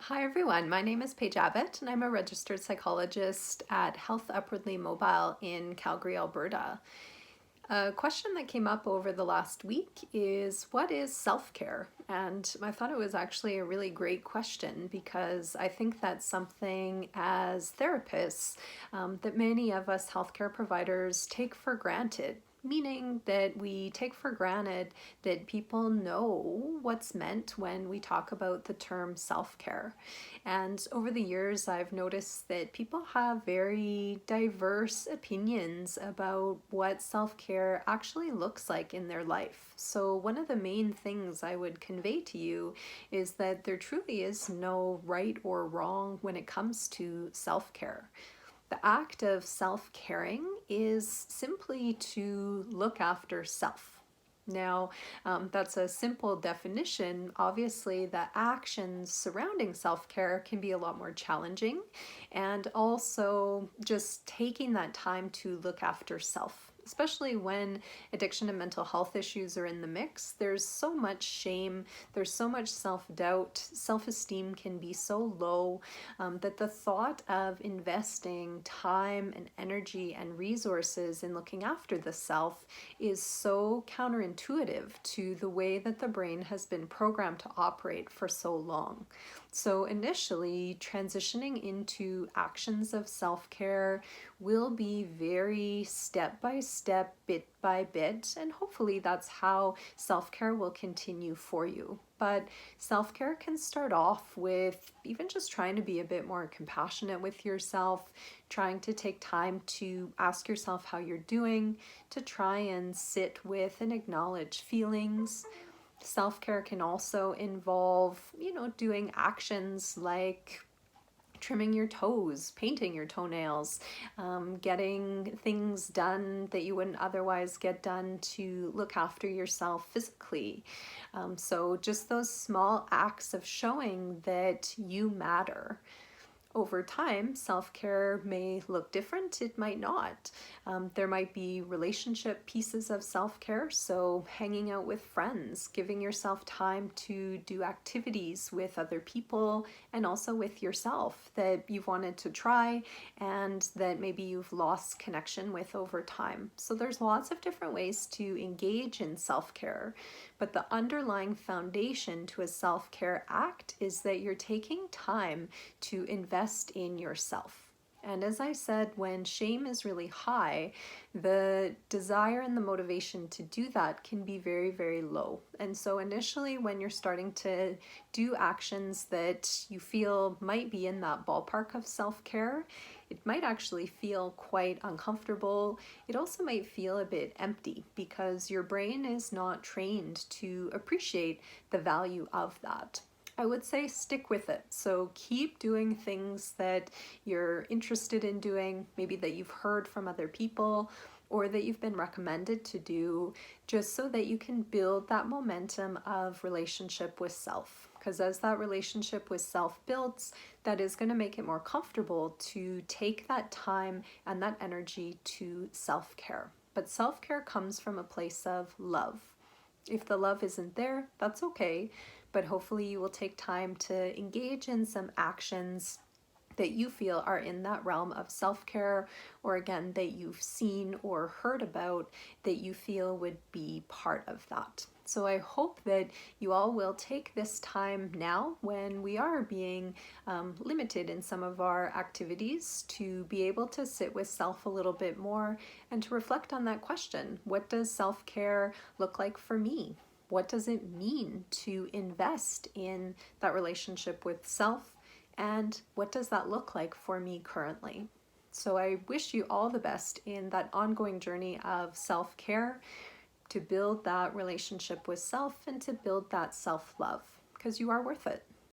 Hi everyone, my name is Paige Abbott and I'm a registered psychologist at Health Upwardly Mobile in Calgary, Alberta. A question that came up over the last week is what is self-care? And I thought it was actually a really great question because I think that's something as therapists that many of us healthcare providers take for granted. Meaning that we take for granted that people know what's meant when we talk about the term self care. And over the years, I've noticed that people have very diverse opinions about what self care actually looks like in their life. So, one of the main things I would convey to you is that there truly is no right or wrong when it comes to self care. The act of self caring is simply to look after self. Now, that's a simple definition. Obviously, the actions surrounding self care can be a lot more challenging, and also just taking that time to look after self. Especially when addiction and mental health issues are in the mix, there's so much shame, there's so much self doubt, self esteem can be so low that the thought of investing time and energy and resources in looking after the self is so counterintuitive to the way that the brain has been programmed to operate for so long. So, initially, transitioning into actions of self care will be very step by step, bit by bit, and hopefully that's how self care will continue for you. But self care can start off with even just trying to be a bit more compassionate with yourself, trying to take time to ask yourself how you're doing, to try and sit with and acknowledge feelings. Self-care can also involve, doing actions like trimming your toes, painting your toenails, getting things done that you wouldn't otherwise get done to look after yourself physically. So just those small acts of showing that you matter. Over time, self care may look different, it might not. There might be relationship pieces of self care, so hanging out with friends, giving yourself time to do activities with other people and also with yourself that you've wanted to try and that maybe you've lost connection with over time. So there's lots of different ways to engage in self care, but the underlying foundation to a self care act is that you're taking time to invest in yourself. And as I said, when shame is really high, the desire and the motivation to do that can be very, very low. And so, initially, when you're starting to do actions that you feel might be in that ballpark of self care, it might actually feel quite uncomfortable. It also might feel a bit empty because your brain is not trained to appreciate the value of that. I would say stick with it. So keep doing things that you're interested in doing, maybe that you've heard from other people or that you've been recommended to do, just so that you can build that momentum of relationship with self. Because as that relationship with self builds, that is going to make it more comfortable to take that time and that energy to self care. But self care comes from a place of love. If the love isn't there, that's okay, but hopefully you will take time to engage in some actions that you feel are in that realm of self care, or again, that you've seen or heard about that you feel would be part of that. So I hope that you all will take this time now when we are being limited in some of our activities to be able to sit with self a little bit more and to reflect on that question. What does self care look like for me? What does it mean to invest in that relationship with self? And what does that look like for me currently? So I wish you all the best in that ongoing journey of self care to build that relationship with self and to build that self love because you are worth it.